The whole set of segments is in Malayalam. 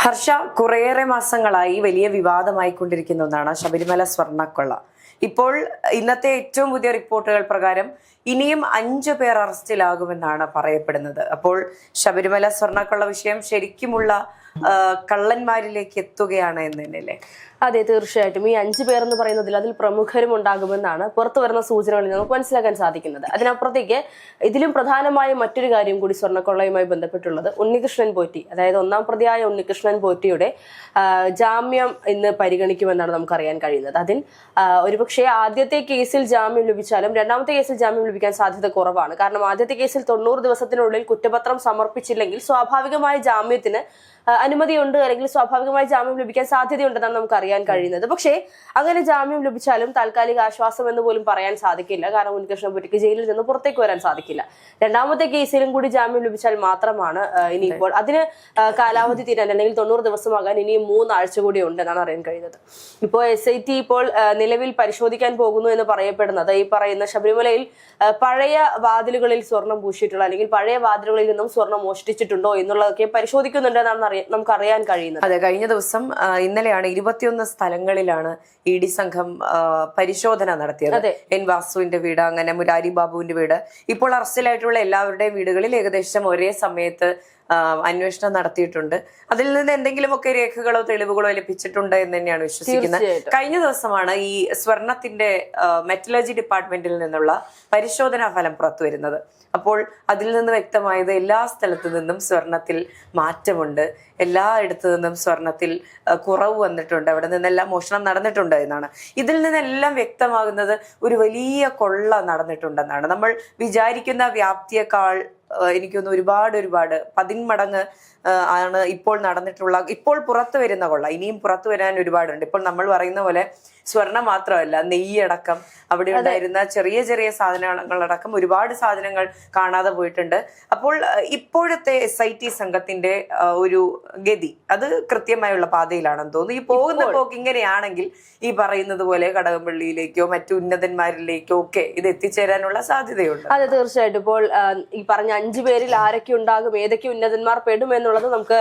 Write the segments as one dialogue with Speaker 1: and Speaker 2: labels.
Speaker 1: ഹർഷ, കുറേയേറെ മാസങ്ങളായി വലിയ വിവാദമായിക്കൊണ്ടിരിക്കുന്ന ഒന്നാണ് ശബരിമല സ്വർണ്ണക്കൊള്ള. ഇപ്പോൾ ഇന്നത്തെ ഏറ്റവും പുതിയ റിപ്പോർട്ടുകൾ പ്രകാരം ഇനിയും 5 പേർ അറസ്റ്റിലാകുമെന്നാണ് പറയപ്പെടുന്നത്. അപ്പോൾ ശബരിമല സ്വർണ്ണക്കൊള്ള വിഷയം ശരിക്കുമുള്ള കള്ളന്മാരിലേക്ക് എത്തുകയാണ് എന്ന് തന്നെയല്ലേ?
Speaker 2: അതെ, തീർച്ചയായിട്ടും. ഈ 5 പേർ എന്ന് പറയുന്നതിൽ അതിൽ പ്രമുഖരും ഉണ്ടാകുമെന്നാണ് പുറത്തു വരുന്ന സൂചനകളിൽ നമുക്ക് മനസ്സിലാക്കാൻ സാധിക്കുന്നത്. അതിനപ്പുറത്തേക്ക് ഇതിലും പ്രധാനമായ മറ്റൊരു കാര്യം കൂടി സ്വർണ്ണക്കൊള്ളയുമായി ബന്ധപ്പെട്ടുള്ളത് ഉണ്ണികൃഷ്ണൻ പോറ്റി, അതായത് 1-ാം പ്രതിയായ ഉണ്ണികൃഷ്ണൻ പോറ്റിയുടെ ജാമ്യം ഇന്ന് പരിഗണിക്കുമെന്നാണ് നമുക്കറിയാൻ കഴിയുന്നത്. അതിൽ ഒരുപക്ഷെ ആദ്യത്തെ കേസിൽ ജാമ്യം ലഭിച്ചാലും 2ാമത്തെ കേസിൽ ജാമ്യം ലഭിക്കാൻ സാധ്യത കുറവാണ്. കാരണം ആദ്യത്തെ കേസിൽ 90 ദിവസത്തിനുള്ളിൽ കുറ്റപത്രം സമർപ്പിച്ചില്ലെങ്കിൽ സ്വാഭാവികമായ ജാമ്യത്തിന് അനുമതിയുണ്ട്, അല്ലെങ്കിൽ സ്വാഭാവികമായി ജാമ്യം ലഭിക്കാൻ സാധ്യതയുണ്ടെന്നാണ് നമുക്ക് അറിയാൻ കഴിയുന്നത്. പക്ഷേ അങ്ങനെ ജാമ്യം ലഭിച്ചാലും താൽക്കാലിക ആശ്വാസം എന്ന് പോലും പറയാൻ സാധിക്കില്ല. കാരണം ഉണ്ണികൃഷ്ണൻ പോറ്റിക്ക് ജയിലിൽ നിന്ന് പുറത്തേക്ക് വരാൻ സാധിക്കില്ല. 2ാമത്തെ കേസിലും കൂടി ജാമ്യം ലഭിച്ചാൽ മാത്രമാണ് ഇനിയിപ്പോൾ അതിന് കാലാവധി തീരാൻ, അല്ലെങ്കിൽ 90 ദിവസമാകാൻ ഇനിയും 3 ആഴ്ച കൂടി ഉണ്ടെന്നാണ് അറിയാൻ കഴിയുന്നത്. ഇപ്പോൾ SIT ഇപ്പോൾ നിലവിൽ പരിശോധിക്കാൻ പോകുന്നു എന്ന് പറയപ്പെടുന്നത് ഈ പറയുന്ന ശബരിമലയിൽ പഴയ വാതിലുകളിൽ സ്വർണം പൂശിയിട്ടുള്ള, അല്ലെങ്കിൽ പഴയ വാതിലുകളിൽ നിന്നും സ്വർണം മോഷ്ടിച്ചിട്ടുണ്ടോ എന്നുള്ളതൊക്കെ പരിശോധിക്കുന്നുണ്ടെന്നാണ് നമുക്ക് അറിയാൻ കഴിയുന്നത്.
Speaker 1: അതെ, കഴിഞ്ഞ ദിവസം ഇന്നലെയാണ് 21 സ്ഥലങ്ങളിലാണ് ED സംഘം പരിശോധന നടത്തിയത്. N വാസുവിന്റെ വീട്, അങ്ങനെ മുരാരി ബാബുവിന്റെ വീട്, ഇപ്പോൾ അറസ്റ്റിലായിട്ടുള്ള എല്ലാവരുടെയും വീടുകളിൽ ഏകദേശം ഒരേ സമയത്ത് അന്വേഷണം നടത്തിയിട്ടുണ്ട്. അതിൽ നിന്ന് എന്തെങ്കിലുമൊക്കെ രേഖകളോ തെളിവുകളോ ലഭിച്ചിട്ടുണ്ട് എന്ന് തന്നെയാണ് വിശ്വസിക്കുന്നത്. കഴിഞ്ഞ ദിവസമാണ് ഈ സ്വർണത്തിന്റെ മെറ്റലർജി ഡിപ്പാർട്ട്മെന്റിൽ നിന്നുള്ള പരിശോധനാ ഫലം പുറത്തു വരുന്നത്. അപ്പോൾ അതിൽ നിന്ന് വ്യക്തമായത് എല്ലാ സ്ഥലത്തു നിന്നും സ്വർണത്തിൽ മാറ്റമുണ്ട്, എല്ലായിടത്തു നിന്നും സ്വർണത്തിൽ കുറവ് വന്നിട്ടുണ്ട്, അവിടെ നിന്നെല്ലാം മോഷണം നടന്നിട്ടുണ്ട് എന്നാണ്. ഇതിൽ നിന്നെല്ലാം വ്യക്തമാകുന്നത് ഒരു വലിയ കൊള്ള നടന്നിട്ടുണ്ടെന്നാണ്. നമ്മൾ വിചാരിക്കുന്ന വ്യാപ്തിയേക്കാൾ എനിക്കൊന്ന് ഒരുപാട് 10 മടങ്ങ് ആണ് ഇപ്പോൾ നടന്നിട്ടുള്ള, ഇപ്പോൾ പുറത്തു വരുന്ന കൊള്ള. ഇനിയും പുറത്തു വരാൻ ഒരുപാടുണ്ട്. ഇപ്പോൾ നമ്മൾ പറയുന്ന പോലെ സ്വർണം മാത്രമല്ല, നെയ്യടക്കം, അവിടെ ഉണ്ടായിരുന്ന ചെറിയ ചെറിയ സാധനങ്ങളടക്കം ഒരുപാട് സാധനങ്ങൾ കാണാതെ പോയിട്ടുണ്ട്. അപ്പോൾ ഇപ്പോഴത്തെ SIT സംഘത്തിന്റെ ഒരു ഗതി അത് കൃത്യമായുള്ള പാതയിലാണെന്ന് തോന്നുന്നു. ഈ പോകുന്ന പോക്ക് ഇങ്ങനെയാണെങ്കിൽ ഈ പറയുന്നത് പോലെ കടകംപള്ളിയിലേക്കോ മറ്റു ഉന്നതന്മാരിലേക്കോ ഒക്കെ ഇത് എത്തിച്ചേരാനുള്ള സാധ്യതയുണ്ട്.
Speaker 2: അതെ, തീർച്ചയായിട്ടും. ഇപ്പോൾ ഈ പറഞ്ഞ 5 പേരിൽ ആരൊക്കെ ഉണ്ടാകും, ഏതൊക്കെ ഉന്നതന്മാർ പെടും എന്നുള്ളത് നമുക്ക്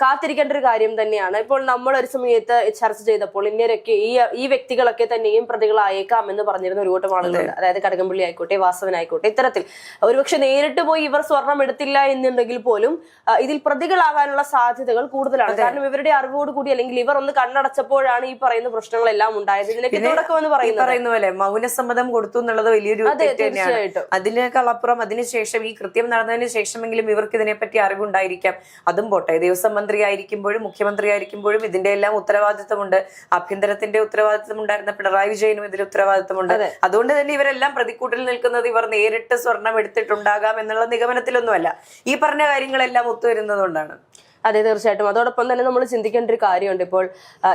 Speaker 2: കാത്തിരിക്കേണ്ട ഒരു കാര്യം തന്നെയാണ്. ഇപ്പോൾ നമ്മൾ ഒരു സമയത്ത് ചർച്ച ചെയ്തപ്പോൾ ഇന്നരൊക്കെ ഈ വ്യക്തികളൊക്കെ തന്നെയും പ്രതികളായേക്കാം എന്ന് പറഞ്ഞിരുന്ന ഒരു കൂട്ടം ആളുകളുണ്ട്. അതായത് കടകംപള്ളി ആയിക്കോട്ടെ, വാസവനായിക്കോട്ടെ, ഇത്തരത്തിൽ ഒരുപക്ഷെ നേരിട്ട് പോയി ഇവർ സ്വർണം എടുത്തില്ല എന്നുണ്ടെങ്കിൽ പോലും ഇതിൽ പ്രതികളാകാനുള്ള സാധ്യതകൾ കൂടുതലാണ്. കാരണം ഇവരുടെ അറിവോടുകൂടി, അല്ലെങ്കിൽ ഇവർ ഒന്ന് കണ്ണടച്ചപ്പോഴാണ് ഈ പറയുന്ന പ്രശ്നങ്ങളെല്ലാം ഉണ്ടായത്. ഇതിനൊക്കെ തുടക്കം എന്ന് പറയുന്ന പോലെ
Speaker 1: മൗനസമ്മതം കൊടുത്തു എന്നുള്ളത് വലിയൊരു തെറ്റ് തന്നെയാണ്. അതിനേക്കാൾ അപ്പുറം അതിനുശേഷം ഈ കൃത്യം നടന്നതിന് ശേഷമെങ്കിലും ഇവർക്ക് ഇതിനെപ്പറ്റി അറിവുണ്ടായിരിക്കാം. അതും പോട്ടെ, ദേവസ്വം മന്ത്രി ആയിരിക്കുമ്പോഴും മുഖ്യമന്ത്രി ആയിരിക്കുമ്പോഴും ഇതിന്റെ എല്ലാം ഉത്തരവാദിത്തമുണ്ട്. ആഭ്യന്തരത്തിന്റെ ഉത്തരവാദിത്തം ഉണ്ടായിരുന്ന പിണറായി വിജയനും ഇതിൽ ഉത്തരവാദിത്തമുണ്ട്. അതുകൊണ്ട് തന്നെ ഇവരെല്ലാം പ്രതിക്കൂട്ടിൽ നിൽക്കുന്നത് ഇവർ നേരിട്ട് സ്വർണം എടുത്തിട്ടുണ്ടാകാം എന്നുള്ള നിഗമനത്തിലൊന്നുമല്ല, ഈ പറഞ്ഞ കാര്യങ്ങളെല്ലാം ഒത്തുവരുന്നതുകൊണ്ടാണ്.
Speaker 2: അതെ, തീർച്ചയായിട്ടും. അതോടൊപ്പം തന്നെ നമ്മൾ ചിന്തിക്കേണ്ട ഒരു കാര്യമുണ്ട്. ഇപ്പോൾ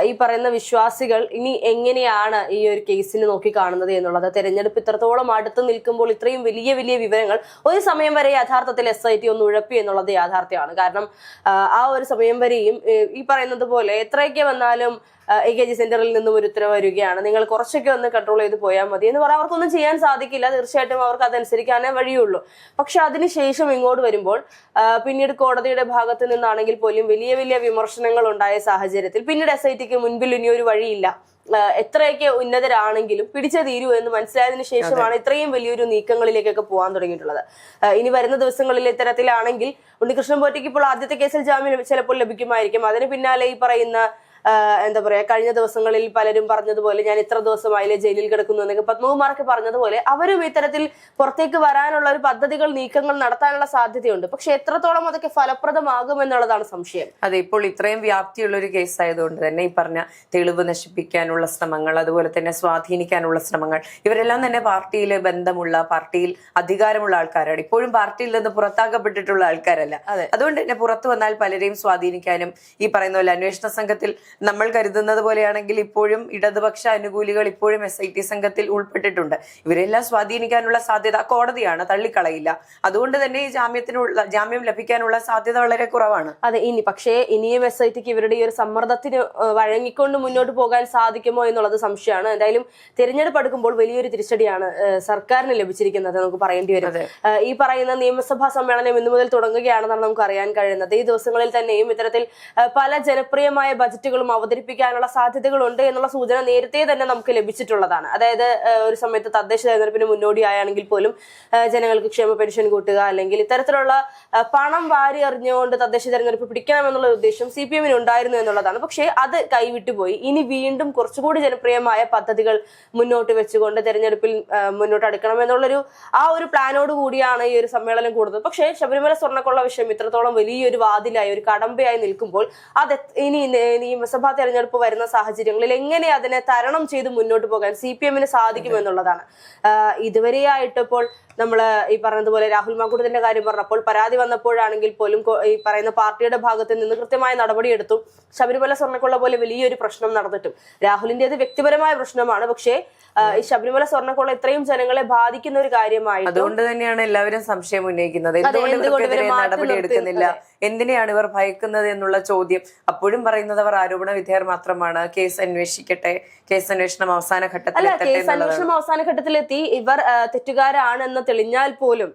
Speaker 2: ഈ പറയുന്ന വിശ്വാസികൾ ഇനി എങ്ങനെയാണ് ഈ ഒരു കേസിന് നോക്കി കാണുന്നത് എന്നുള്ളത്. തെരഞ്ഞെടുപ്പ് ഇത്രത്തോളം അടുത്ത് നിൽക്കുമ്പോൾ ഇത്രയും വലിയ വലിയ വിവരങ്ങൾ ഒരു സമയം വരെ യഥാർത്ഥത്തിൽ SIT ഒന്ന് ഉഴപ്പി എന്നുള്ളത് യാഥാർത്ഥ്യമാണ്. കാരണം ആ ഒരു സമയം വരെയും ഈ പറയുന്നത് പോലെ എത്രയൊക്കെ വന്നാലും AKG സെന്ററിൽ നിന്നും ഒരു ഉത്തരവ് വരികയാണ്, നിങ്ങൾ കുറച്ചൊക്കെ ഒന്ന് കൺട്രോൾ ചെയ്ത് പോയാൽ മതി എന്ന് പറയാൻ അവർക്കൊന്നും ചെയ്യാൻ സാധിക്കില്ല. തീർച്ചയായിട്ടും അവർക്ക് അതനുസരിക്കാനേ വഴിയുള്ളൂ. പക്ഷെ അതിനുശേഷം ഇങ്ങോട്ട് വരുമ്പോൾ പിന്നീട് കോടതിയുടെ ഭാഗത്ത് നിന്നാണെങ്കിൽ പോലും വലിയ വലിയ വിമർശനങ്ങൾ ഉണ്ടായ സാഹചര്യത്തിൽ പിന്നീട് SITക്ക് മുൻപിൽ ഇനി ഒരു വഴിയില്ല, എത്രയൊക്കെ ഉന്നതരാണെങ്കിലും പിടിച്ചേ തീരൂ എന്ന് മനസ്സിലായതിനു ശേഷമാണ് ഇത്രയും വലിയൊരു നീക്കങ്ങളിലേക്കൊക്കെ പോകാൻ തുടങ്ങിയിട്ടുള്ളത്. ഇനി വരുന്ന ദിവസങ്ങളിൽ ഇത്തരത്തിലാണെങ്കിൽ ഉണ്ണികൃഷ്ണൻ പോറ്റിക്ക് ഇപ്പോൾ ആദ്യത്തെ കേസിൽ ജാമ്യം ചിലപ്പോൾ ലഭിക്കുമായിരിക്കും. അതിന് പിന്നാലെ ഈ പറയുന്ന എന്താ പറയാ, കഴിഞ്ഞ ദിവസങ്ങളിൽ പലരും പറഞ്ഞതുപോലെ ഞാൻ ഇത്ര ദിവസമായില്ലേ ജയിലിൽ കിടക്കുന്നു എന്നൊക്കെ പത്മകുമാറൊക്കെ പറഞ്ഞതുപോലെ അവരും ഇത്തരത്തിൽ പുറത്തേക്ക് വരാനുള്ള ഒരു പദ്ധതികൾ, നീക്കങ്ങൾ നടത്താനുള്ള സാധ്യതയുണ്ട്. പക്ഷെ എത്രത്തോളം അതൊക്കെ ഫലപ്രദമാകും എന്നുള്ളതാണ് സംശയം.
Speaker 1: അതെ, ഇപ്പോൾ ഇത്രയും വ്യാപ്തിയുള്ള ഒരു കേസ് ആയതുകൊണ്ട് തന്നെ ഈ പറഞ്ഞ തെളിവ് നശിപ്പിക്കാനുള്ള ശ്രമങ്ങൾ, അതുപോലെ തന്നെ സ്വാധീനിക്കാനുള്ള ശ്രമങ്ങൾ, ഇവരെല്ലാം തന്നെ പാർട്ടിയിൽ ബന്ധമുള്ള, പാർട്ടിയിൽ അധികാരമുള്ള ആൾക്കാരാണ്. ഇപ്പോഴും പാർട്ടിയിൽ നിന്ന് പുറത്താക്കപ്പെട്ടിട്ടുള്ള ആൾക്കാരല്ല. അതുകൊണ്ട് തന്നെ പുറത്തു വന്നാൽ പലരെയും സ്വാധീനിക്കാനും ഈ പറയുന്ന പോലെ അന്വേഷണ സംഘത്തിൽ നമ്മൾ കരുതുന്നത് പോലെയാണെങ്കിൽ ഇപ്പോഴും ഇടതുപക്ഷ അനുകൂലികൾ ഇപ്പോഴും SIT സംഘത്തിൽ ഉൾപ്പെട്ടിട്ടുണ്ട്. ഇവരെല്ലാം സ്വാധീനിക്കാനുള്ള സാധ്യത കോടതിയാണ്, തള്ളിക്കളയില്ല. അതുകൊണ്ട് തന്നെ ഈ ജാമ്യം ലഭിക്കാനുള്ള സാധ്യത വളരെ കുറവാണ്.
Speaker 2: അതെ, പക്ഷേ ഇനിയും SITക്ക് ഇവരുടെ ഈ ഒരു സമ്മർദ്ദത്തിന് വഴങ്ങിക്കൊണ്ട് മുന്നോട്ട് പോകാൻ സാധിക്കുമോ എന്നുള്ളത് സംശയമാണ്. എന്തായാലും തിരഞ്ഞെടുപ്പ് അടുക്കുമ്പോൾ വലിയൊരു തിരിച്ചടിയാണ് സർക്കാരിന് ലഭിച്ചിരിക്കുന്നത് നമുക്ക് പറയേണ്ടി വരും. ഈ പറയുന്ന നിയമസഭാ സമ്മേളനം ഇന്നു മുതൽ തുടങ്ങുകയാണെന്നാണ് നമുക്ക് അറിയാൻ കഴിയുന്നത്. ഈ ദിവസങ്ങളിൽ തന്നെയും ഇത്തരത്തിൽ പല ജനപ്രിയമായ ബജറ്റുകളും അവതരിപ്പിക്കാനുള്ള സാധ്യതകളുണ്ട് എന്നുള്ള സൂചന നേരത്തെ തന്നെ നമുക്ക് ലഭിച്ചിട്ടുള്ളതാണ്. അതായത് ഒരു സമയത്ത് തദ്ദേശ തെരഞ്ഞെടുപ്പിന് മുന്നോടിയായാണെങ്കിൽ പോലും ജനങ്ങൾക്ക് ക്ഷേമ പെൻഷൻ കൂട്ടുക, അല്ലെങ്കിൽ ഇത്തരത്തിലുള്ള പണം വാരി എറിഞ്ഞുകൊണ്ട് തദ്ദേശ തെരഞ്ഞെടുപ്പ് പിടിക്കണമെന്നുള്ള ഉദ്ദേശം CPM ഉണ്ടായിരുന്നു എന്നുള്ളതാണ്. പക്ഷേ അത് കൈവിട്ടുപോയി. ഇനി വീണ്ടും കുറച്ചുകൂടി ജനപ്രിയമായ പദ്ധതികൾ മുന്നോട്ട് വെച്ചുകൊണ്ട് തെരഞ്ഞെടുപ്പിൽ മുന്നോട്ട് അടുക്കണം എന്നുള്ളൊരു ഒരു പ്ലാനോട് കൂടിയാണ് ഈ ഒരു സമ്മേളനം കൂടുന്നത്. പക്ഷേ ശബരിമല സ്വർണ്ണക്കൊള്ള വിഷയം ഇത്രത്തോളം വലിയൊരു വാതിലായി, ഒരു കടമ്പയായി നിൽക്കുമ്പോൾ അത് ഇനി നിയമസഭാ തെരഞ്ഞെടുപ്പ് വരുന്ന സാഹചര്യങ്ങളിൽ എങ്ങനെ അതിനെ തരണം ചെയ്ത് മുന്നോട്ട് പോകാൻ CPMന് സാധിക്കുമെന്നുള്ളതാണ്. ഇതുവരെയായിട്ട് ഇപ്പോൾ നമ്മൾ ഈ പറഞ്ഞതുപോലെ രാഹുൽ മാങ്കൂട്ടത്തിന്റെ കാര്യം പറഞ്ഞപ്പോൾ, പരാതി വന്നപ്പോഴാണെങ്കിൽ പോലും ഈ പറയുന്ന പാർട്ടിയുടെ ഭാഗത്ത് നിന്ന് കൃത്യമായ നടപടിയെടുത്തു. ശബരിമല സ്വർണ്ണക്കൊള്ള പോലെ വലിയൊരു പ്രശ്നം നടന്നിട്ടും രാഹുലിന്റേത് വ്യക്തിപരമായ പ്രശ്നമാണ്. പക്ഷേ ഈ ശബരിമല സ്വർണ്ണക്കൊള്ള ഇത്രയും ജനങ്ങളെ ബാധിക്കുന്ന ഒരു കാര്യമായി,
Speaker 1: അതുകൊണ്ട് തന്നെയാണ് എല്ലാവരും സംശയം ഉന്നയിക്കുന്നത്. നടപടി എടുക്കുന്നില്ല, എന്തിനെയാണ് ഇവർ ഭയക്കുന്നത് എന്നുള്ള ചോദ്യം. അപ്പോഴും പറയുന്നത് അവർ ആരോപണ വിധേയർ മാത്രമാണ്, കേസ് അന്വേഷിക്കട്ടെ, കേസ് അന്വേഷണം അവസാന
Speaker 2: ഘട്ടത്തിലെത്തി ഇവർ തെറ്റുകാരാണെന്ന് തെളിഞ്ഞാൽ പോലും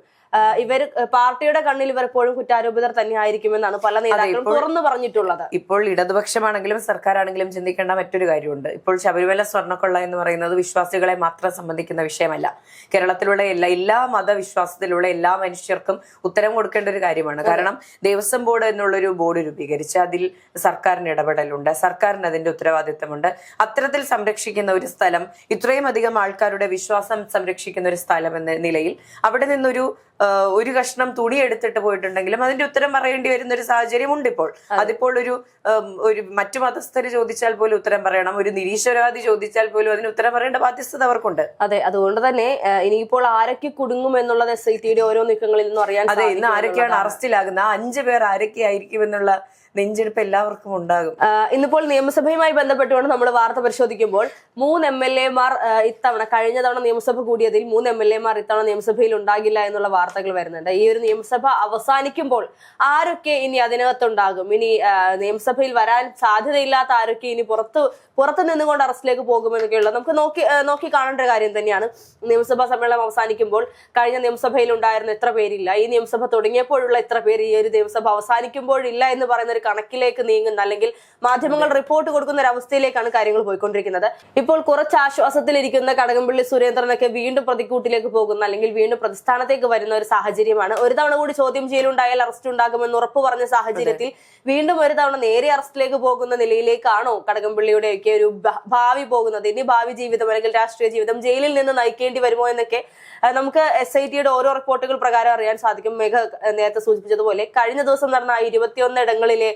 Speaker 2: ഇവർ പാർട്ടിയുടെ കണ്ണിൽ ഇവർ എപ്പോഴും കുറ്റാരോപിതർ തന്നെ ആയിരിക്കുമെന്നാണ് പല നേതാക്കളും തുറന്നു പറഞ്ഞിട്ടുള്ളത്.
Speaker 1: ഇപ്പോൾ ഇടതുപക്ഷമാണെങ്കിലും സർക്കാരാണെങ്കിലും ചിന്തിക്കേണ്ട മറ്റൊരു കാര്യമുണ്ട്. ഇപ്പോൾ ശബരിമല സ്വർണ്ണക്കൊള്ള എന്ന് പറയുന്നത് വിശ്വാസികളെ മാത്രം സംബന്ധിക്കുന്ന വിഷയമല്ല. കേരളത്തിലുള്ള എല്ലാ മതവിശ്വാസത്തിലുള്ള എല്ലാ മനുഷ്യർക്കും ഉത്തരം കൊടുക്കേണ്ട ഒരു കാര്യമാണ്. കാരണം ദേവസ്വം ബോർഡ് എന്നുള്ളൊരു ബോർഡ് രൂപീകരിച്ച് അതിൽ സർക്കാരിന് ഇടപെടലുണ്ട്, സർക്കാരിന് അതിന്റെ ഉത്തരവാദിത്തമുണ്ട്. അത്തരത്തിൽ സംരക്ഷിക്കുന്ന ഒരു സ്ഥലം, ഇത്രയും അധികം ആൾക്കാരുടെ വിശ്വാസം സംരക്ഷിക്കുന്ന ഒരു സ്ഥലം എന്ന നിലയിൽ അവിടെ നിന്നൊരു കഷ്ണം തുണി എടുത്തിട്ട് പോയിട്ടുണ്ടെങ്കിലും അതിന്റെ ഉത്തരം പറയേണ്ടി വരുന്ന ഒരു സാഹചര്യം ഉണ്ട് ഇപ്പോൾ. അതിപ്പോൾ ഒരു മറ്റു മതസ്ഥര് ചോദിച്ചാൽ പോലും ഉത്തരം പറയണം, ഒരു നിരീശ്വരവാദി ചോദിച്ചാൽ പോലും അതിന് ഉത്തരം പറയേണ്ട ബാധ്യത അവർക്കുണ്ട്.
Speaker 2: അതെ, അതുകൊണ്ട് തന്നെ ഇനിയിപ്പോൾ ആരൊക്കെ കുടുങ്ങും എന്നുള്ളത് SITയുടെ ഓരോ നീക്കങ്ങളിൽ നിന്നും അറിയാൻ.
Speaker 1: അതെ, ഇന്ന് ആരൊക്കെയാണ് അറസ്റ്റിലാകുന്നത്, 5 പേർ ആരൊക്കെ ആയിരിക്കും എന്നുള്ള നെഞ്ചെടുപ്പ് എല്ലാവർക്കും ഉണ്ടാകും.
Speaker 2: ഇന്നിപ്പോൾ നിയമസഭയുമായി ബന്ധപ്പെട്ടുകൊണ്ട് നമ്മൾ വാർത്ത പരിശോധിക്കുമ്പോൾ 3 MLA-മാർ ഇത്തവണ, കഴിഞ്ഞ തവണ നിയമസഭ കൂടിയതിൽ 3 MLA-മാർ ഇത്തവണ നിയമസഭയിൽ ഉണ്ടാകില്ല എന്നുള്ള വാർത്തകൾ വരുന്നുണ്ട്. ഈ ഒരു നിയമസഭ അവസാനിക്കുമ്പോൾ ആരൊക്കെ ഇനി അതിനകത്തുണ്ടാകും, ഇനി നിയമസഭയിൽ വരാൻ സാധ്യതയില്ലാത്ത ആരൊക്കെ ഇനി പുറത്ത് നിന്നുകൊണ്ട് അറസ്റ്റിലേക്ക് പോകുമെന്നൊക്കെയുള്ളത് നമുക്ക് നോക്കി കാണേണ്ട കാര്യം തന്നെയാണ്. നിയമസഭാ സമ്മേളനം അവസാനിക്കുമ്പോൾ കഴിഞ്ഞ നിയമസഭയിൽ ഉണ്ടായിരുന്ന എത്ര പേരില്ല, ഈ നിയമസഭ തുടങ്ങിയപ്പോഴുള്ള എത്ര പേര് ഈ ഒരു നിയമസഭ അവസാനിക്കുമ്പോഴില്ല എന്ന് പറയുന്ന കണക്കിലേക്ക് നീങ്ങുന്ന, അല്ലെങ്കിൽ മാധ്യമങ്ങൾ റിപ്പോർട്ട് കൊടുക്കുന്ന ഒരു അവസ്ഥയിലേക്കാണ് കാര്യങ്ങൾ പോയിക്കൊണ്ടിരിക്കുന്നത്. ഇപ്പോൾ കുറച്ച് ആശ്വാസത്തിലിരിക്കുന്ന കടകംപള്ളി സുരേന്ദ്രനൊക്കെ വീണ്ടും പ്രതിക്കൂട്ടിലേക്ക് പോകുന്ന, അല്ലെങ്കിൽ വീണ്ടും പ്രതിസ്ഥാനത്തേക്ക് വരുന്ന ഒരു സാഹചര്യമാണ്. ഒരു തവണ കൂടി ചോദ്യം ചെയ്യലുണ്ടായാൽ അറസ്റ്റ് ഉണ്ടാകുമെന്ന് ഉറപ്പ് പറഞ്ഞ സാഹചര്യത്തിൽ വീണ്ടും ഒരു തവണ നേരെ അറസ്റ്റിലേക്ക് പോകുന്ന നിലയിലേക്കാണോ കടകംപള്ളിയുടെയൊക്കെ ഒരു ഭാവി പോകുന്നത്? ഇനി ഭാവി ജീവിതം അല്ലെങ്കിൽ രാഷ്ട്രീയ ജീവിതം ജയിലിൽ നിന്ന് നയിക്കേണ്ടി വരുമോ എന്നൊക്കെ നമുക്ക് SITയുടെ ഓരോ റിപ്പോർട്ടുകൾ പ്രകാരം അറിയാൻ സാധിക്കും. മേഘ നേരത്തെ സൂചിപ്പിച്ചതുപോലെ കഴിഞ്ഞ ദിവസം നടന്ന 21 ഇടങ്ങളിലെ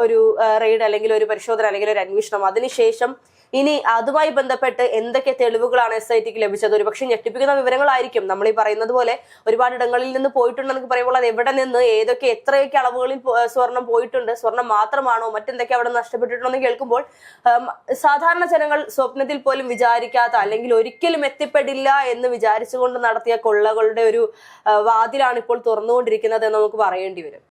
Speaker 2: ഒരു റെയ്ഡ്, അല്ലെങ്കിൽ ഒരു പരിശോധന, അല്ലെങ്കിൽ ഒരു അന്വേഷണം, അതിനുശേഷം ഇനി അതുമായി ബന്ധപ്പെട്ട് എന്തൊക്കെ തെളിവുകളാണ് SITക്ക് ലഭിച്ചത്? ഒരുപക്ഷെ ഞെട്ടിപ്പിക്കുന്ന വിവരങ്ങളായിരിക്കും. നമ്മൾ ഈ പറയുന്നത് പോലെ ഒരുപാട് ഇടങ്ങളിൽ നിന്ന് പോയിട്ടുണ്ടെന്ന് പറയുമ്പോൾ അത് എവിടെ നിന്ന്, എത്രയൊക്കെ അളവുകളിൽ സ്വർണം പോയിട്ടുണ്ട്, സ്വർണം മാത്രമാണോ, മറ്റെന്തൊക്കെ അവിടെ നഷ്ടപ്പെട്ടിട്ടുണ്ടെന്ന് കേൾക്കുമ്പോൾ സാധാരണ ജനങ്ങൾ സ്വപ്നത്തിൽ പോലും വിചാരിക്കാത്ത, അല്ലെങ്കിൽ ഒരിക്കലും എത്തിപ്പെടില്ല എന്ന് വിചാരിച്ചുകൊണ്ട് നടത്തിയ കൊള്ളകളുടെ ഒരു വാതിലാണ് ഇപ്പോൾ തുറന്നുകൊണ്ടിരിക്കുന്നത് എന്ന് നമുക്ക് പറയേണ്ടി വരും.